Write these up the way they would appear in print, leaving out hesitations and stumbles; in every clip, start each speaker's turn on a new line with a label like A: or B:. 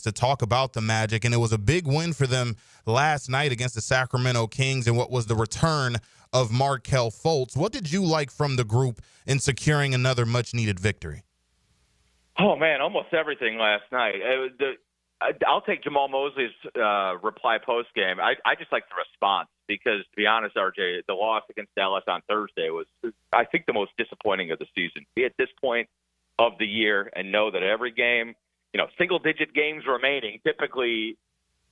A: to talk about the Magic, and it was a big win for them last night against the Sacramento Kings and what was the return of Markelle Fultz. What did you like from the group in securing another much-needed victory?
B: Oh, man, almost everything last night. I'll take Jamal Mosley's reply post-game. I just like the response because, to be honest, RJ, the loss against Dallas on Thursday was, I think, the most disappointing of the season. Be at this point of the year and know that every game, single-digit games remaining, typically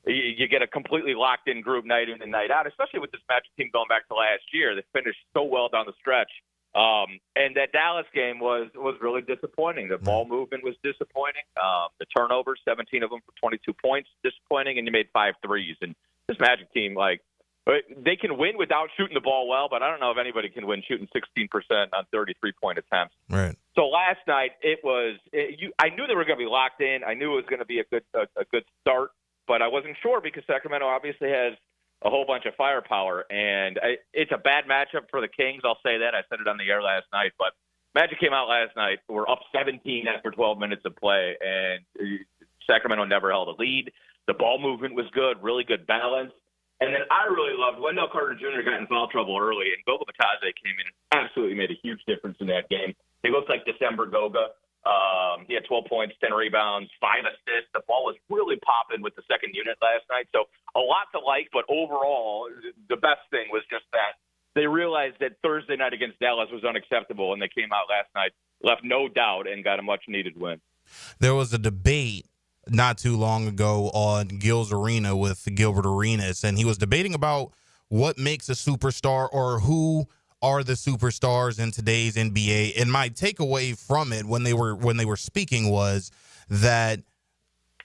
B: you get a completely locked-in group night in and night out, especially with this Magic team going back to last year. They finished so well down the stretch. And that Dallas game was really disappointing. The ball movement was disappointing. The turnovers, 17 of them for 22 points, disappointing, and you made 5 threes. And this Magic team, they can win without shooting the ball well, but I don't know if anybody can win shooting 16% on 33-point attempts.
A: Right.
B: So last night I knew they were going to be locked in. I knew it was going to be a good start, but I wasn't sure because Sacramento obviously has a whole bunch of firepower, and it's a bad matchup for the Kings. I'll say that. I said it on the air last night, but Magic came out last night. We're up 17 after 12 minutes of play, and Sacramento never held a lead. The ball movement was good, really good balance. And then I really loved Wendell Carter Jr. got in foul trouble early, and Goga Bitadze came in and absolutely made a huge difference in that game. He looks like December Goga. He had 12 points, 10 rebounds, 5 assists. The ball was really popping with the second unit last night. So a lot to like, but overall, the best thing was just that they realized that Thursday night against Dallas was unacceptable, and they came out last night, left no doubt, and got a much-needed win.
A: There was a debate not too long ago on Gil's Arena with Gilbert Arenas, and he was debating about what makes a superstar or who are the superstars in today's NBA. And my takeaway from it when they were speaking was that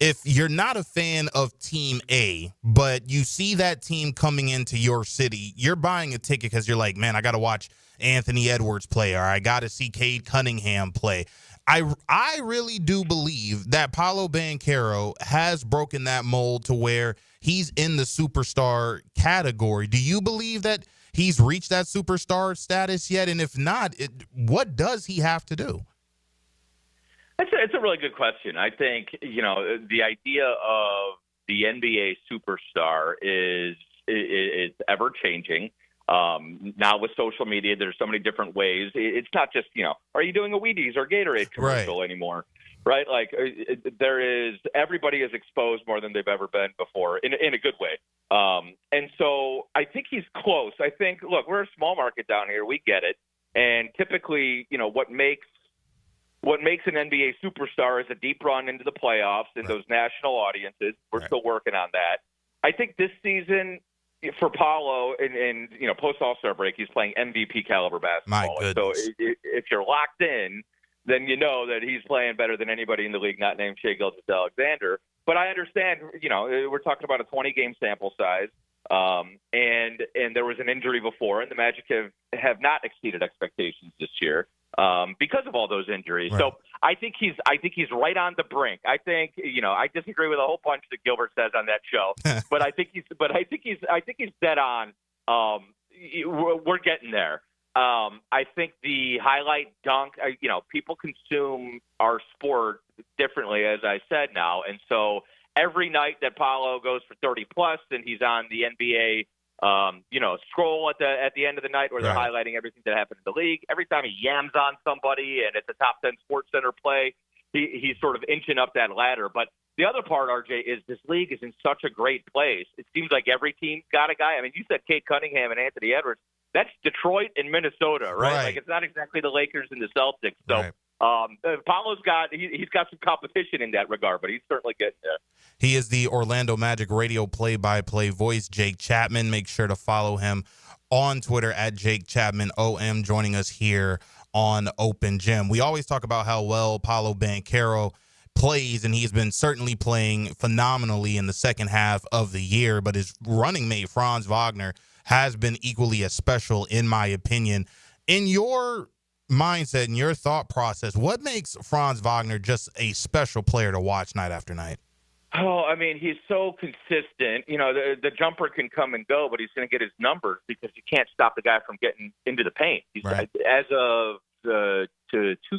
A: if you're not a fan of Team A, but you see that team coming into your city, you're buying a ticket because you're like, man, I got to watch Anthony Edwards play, or I got to see Cade Cunningham play. I really do believe that Paolo Banchero has broken that mold to where he's in the superstar category. Do you believe that he's reached that superstar status yet? And if not, what does he have to do?
B: It's a really good question. I think, the idea of the NBA superstar is ever changing. Now with social media, there's so many different ways. It's not just, are you doing a Wheaties or Gatorade commercial anymore? Right? Everybody is exposed more than they've ever been before in a good way. And so I think he's close. I think, look, we're a small market down here. We get it. And typically, what makes an NBA superstar is a deep run into the playoffs and those national audiences. We're still working on that. I think this season for Paolo and post All-Star break, he's playing MVP caliber basketball.
A: My goodness.
B: So if you're locked in, then you know that he's playing better than anybody in the league not named Shai Gilgeous-Alexander. But I understand, we're talking about a 20-game sample size, and there was an injury before, and the Magic have not exceeded expectations this year because of all those injuries. Right. So I think he's right on the brink. I think I disagree with a whole bunch that Gilbert says on that show, but I think he's dead on. We're getting there. I think the highlight dunk, people consume our sport differently, as I said now. And so every night that Paolo goes for 30 plus and he's on the NBA, scroll at the end of the night where they're highlighting everything that happened in the league. Every time he yams on somebody and it's a top 10 Sports Center play, he's sort of inching up that ladder. But the other part, RJ, is this league is in such a great place. It seems like every team's got a guy. I mean, you said Cade Cunningham and Anthony Edwards. That's Detroit and Minnesota, right? Like, it's not exactly the Lakers and the Celtics. So Paolo's he's got some competition in that regard, but he's certainly getting there.
A: He is the Orlando Magic radio play-by-play voice, Jake Chapman. Make sure to follow him on Twitter at Jake Chapman OM, joining us here on Open Gym. We always talk about how well Paolo Banchero plays, and he's been certainly playing phenomenally in the second half of the year, but his running mate, Franz Wagner, has been equally as special, in my opinion. In your mindset and your thought process, what makes Franz Wagner just a special player to watch night after night?
B: Oh, I mean, he's so consistent. The jumper can come and go, but he's going to get his numbers because you can't stop the guy from getting into the paint. As of 2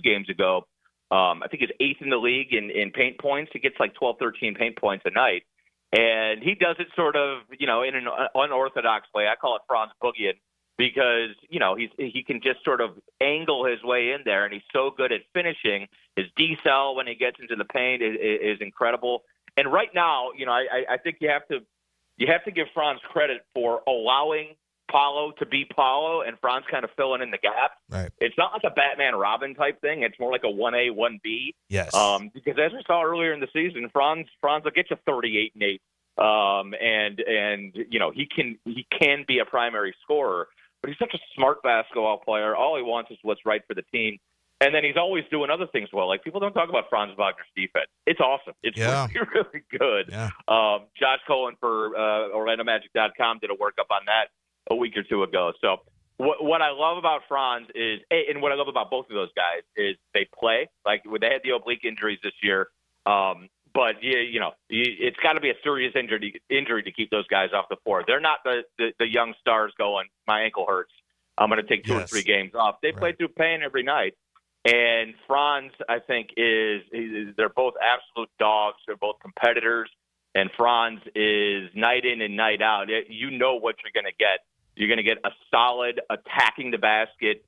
B: games ago, I think he's 8th in the league in paint points. He gets like 12, 13 paint points a night. And he does it sort of, in an unorthodox way. I call it Franz boogieing because, he can just sort of angle his way in there, and he's so good at finishing. His decel when he gets into the paint is incredible. And right now, I think you have to give Franz credit for allowing Paolo to be Paolo and Franz kind of filling in the gap.
A: Right.
B: It's not like a Batman Robin type thing. It's more like a 1A, 1B.
A: Yes.
B: Because as we saw earlier in the season, Franz will get you 38 and 8. And he can be a primary scorer, but he's such a smart basketball player. All he wants is what's right for the team. And then he's always doing other things well. Like, people don't talk about Franz Wagner's defense. It's awesome. It's really, really good. Yeah. Josh Cohen for OrlandoMagic.com did a workup on that a week or two ago. So what I love about Franz is, and what I love about both of those guys is they play. Like, they had the oblique injuries this year. But it's got to be a serious injury to keep those guys off the floor. They're not the young stars going, my ankle hurts, I'm going to take 2 or 3 games off. They play through pain every night. And Franz, I think, they're both absolute dogs. They're both competitors. And Franz is night in and night out. You know what you're going to get. You're going to get a solid attacking the basket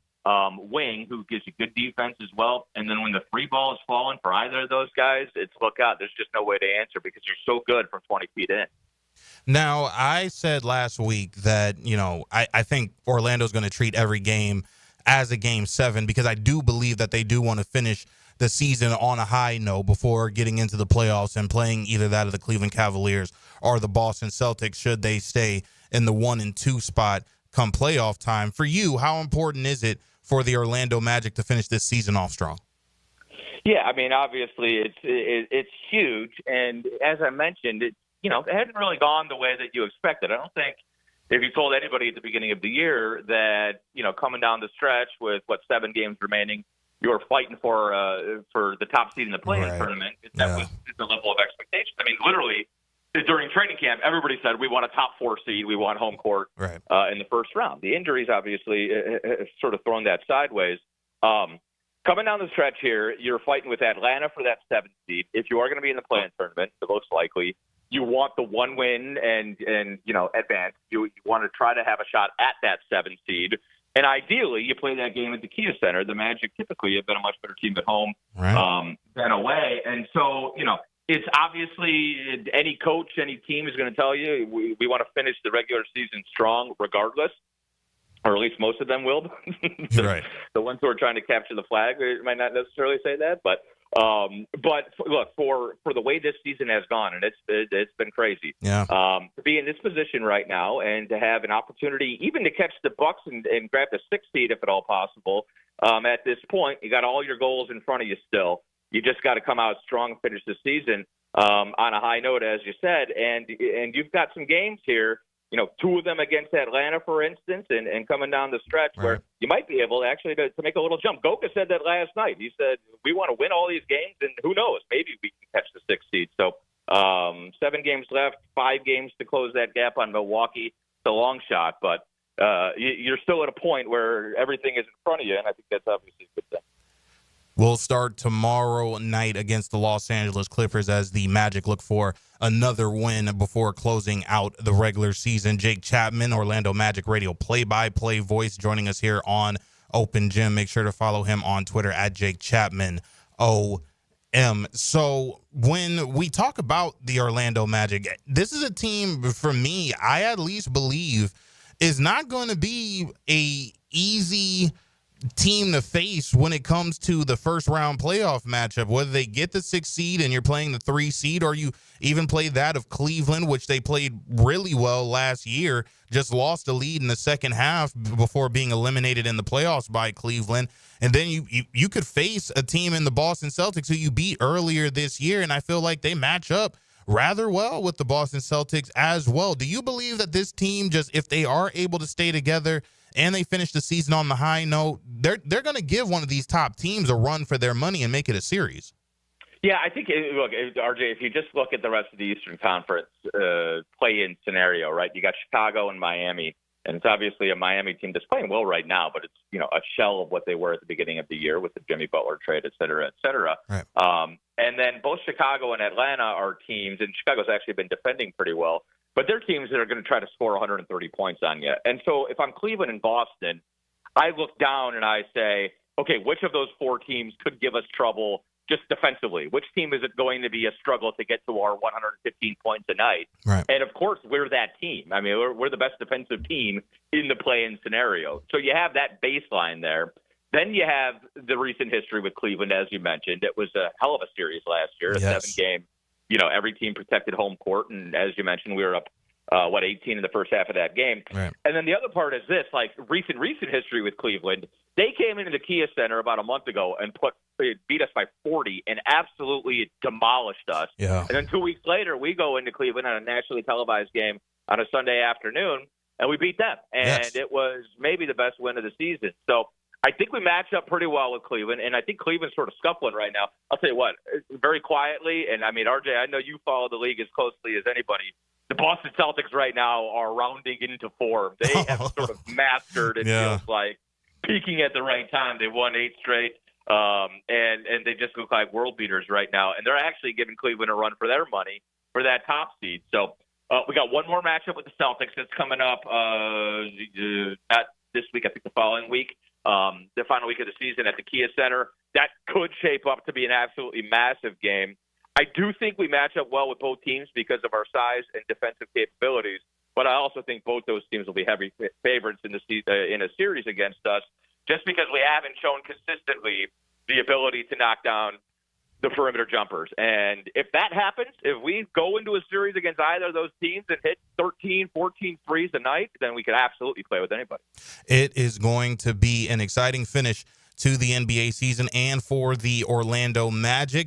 B: wing who gives you good defense as well. And then when the free ball is falling for either of those guys, it's look out. There's just no way to answer because you're so good from 20 feet in.
A: Now, I said last week that, I think Orlando's going to treat every game as a Game 7 because I do believe that they do want to finish the season on a high note before getting into the playoffs and playing either that of the Cleveland Cavaliers or the Boston Celtics should they stay in the 1 and 2 spot come playoff time. For you, how important is it for the Orlando Magic to finish this season off strong?
B: Yeah, I mean, obviously it's huge, and as I mentioned, it hadn't really gone the way that you expected. I don't think if you told anybody at the beginning of the year that coming down the stretch with 7 games remaining, you were fighting for the top seed in the play-in tournament, that was the level of expectation. I mean, literally during training camp, everybody said we want a top 4 seed, we want home court in the first round. The injuries obviously have sort of thrown that sideways. Coming down the stretch here, you're fighting with Atlanta for that 7th seed. If you are going to be in the play-in tournament, the most likely, you want the 1 win and advance. You want to try to have a shot at that 7th seed. And ideally, you play that game at the Kia Center. The Magic typically have been a much better team at home than away. And so, it's obviously any coach, any team is going to tell you we want to finish the regular season strong regardless, or at least most of them will. The ones who are trying to capture the flag might not necessarily say that, but look, for the way this season has gone, and it's been crazy. Yeah. To be in this position right now and to have an opportunity even to catch the Bucks and grab the 6th seed if at all possible. At this point, you got all your goals in front of you still. You just got to come out strong and finish the season on a high note, as you said. And you've got some games here, 2 of them against Atlanta, for instance, and coming down the stretch where you might be able to actually to make a little jump. Goka said that last night. He said, we want to win all these games, and who knows, maybe we can catch the 6th seed. So 7 games left, 5 games to close that gap on Milwaukee. It's a long shot, but you're still at a point where everything is in front of you, and I think that's obviously a good thing.
A: We'll start tomorrow night against the Los Angeles Clippers as the Magic look for another win before closing out the regular season. Jake Chapman, Orlando Magic Radio play-by-play voice, joining us here on Open Gym. Make sure to follow him on Twitter at Jake Chapman OM. So when we talk about the Orlando Magic, this is a team, for me, I at least believe, is not going to be a easy team to face when it comes to the first round playoff matchup, whether they get the 6th seed and you're playing the 3 seed, or you even play that of Cleveland, which they played really well last year, just lost a lead in the second half before being eliminated in the playoffs by Cleveland. And then you could face a team in the Boston Celtics who you beat earlier this year, and I feel like they match up rather well with the Boston Celtics as well. Do you believe that this team, just if they are able to stay together and they finish the season on the high note, they're going to give one of these top teams a run for their money and make it a series?
B: Yeah, I think, look, RJ, if you just look at the rest of the Eastern Conference play-in scenario, right, you got Chicago and Miami And it's obviously a Miami team that's playing well right now, but it's, a shell of what they were at the beginning of the year with the Jimmy Butler trade, et cetera, et cetera.
A: Right.
B: And then both Chicago and Atlanta are teams, and Chicago's actually been defending pretty well, but they're teams that are going to try to score 130 points on you. And so if I'm Cleveland and Boston, I look down and I say, okay, which of those four teams could give us trouble just defensively? Which team is it going to be a struggle to get to our 115 points a night?
A: Right.
B: And, of course, we're that team. I mean, we're the best defensive team in the play-in scenario. So you have that baseline there. Then you have the recent history with Cleveland, as you mentioned. It was a hell of a series last year, a 7-game. Every team protected home court. And as you mentioned, we were up, 18 in the first half of that game.
A: Right.
B: And then the other part is this, like recent history with Cleveland. They came into the Kia Center about a month ago and beat us by 40 and absolutely demolished us.
A: Yeah.
B: And then 2 weeks later, we go into Cleveland on a nationally televised game on a Sunday afternoon, and we beat them. And It was maybe the best win of the season. So I think we match up pretty well with Cleveland, and I think Cleveland's sort of scuffling right now. I'll tell you what, very quietly, and I mean, RJ, I know you follow the league as closely as anybody. The Boston Celtics right now are rounding into form. They have sort of mastered, it feels like, peaking at the right time. They won 8 straight, and they just look like world beaters right now. And they're actually giving Cleveland a run for their money for that top seed. So we got one more matchup with the Celtics that's coming up not this week, I think the following week, the final week of the season at the Kia Center. That could shape up to be an absolutely massive game. I do think we match up well with both teams because of our size and defensive capabilities, but I also think both those teams will be heavy favorites in a series against us, just because we haven't shown consistently the ability to knock down the perimeter jumpers. And if that happens, if we go into a series against either of those teams and hit 13, 14 threes a night, then we could absolutely play with anybody.
A: It is going to be an exciting finish to the NBA season and for the Orlando Magic.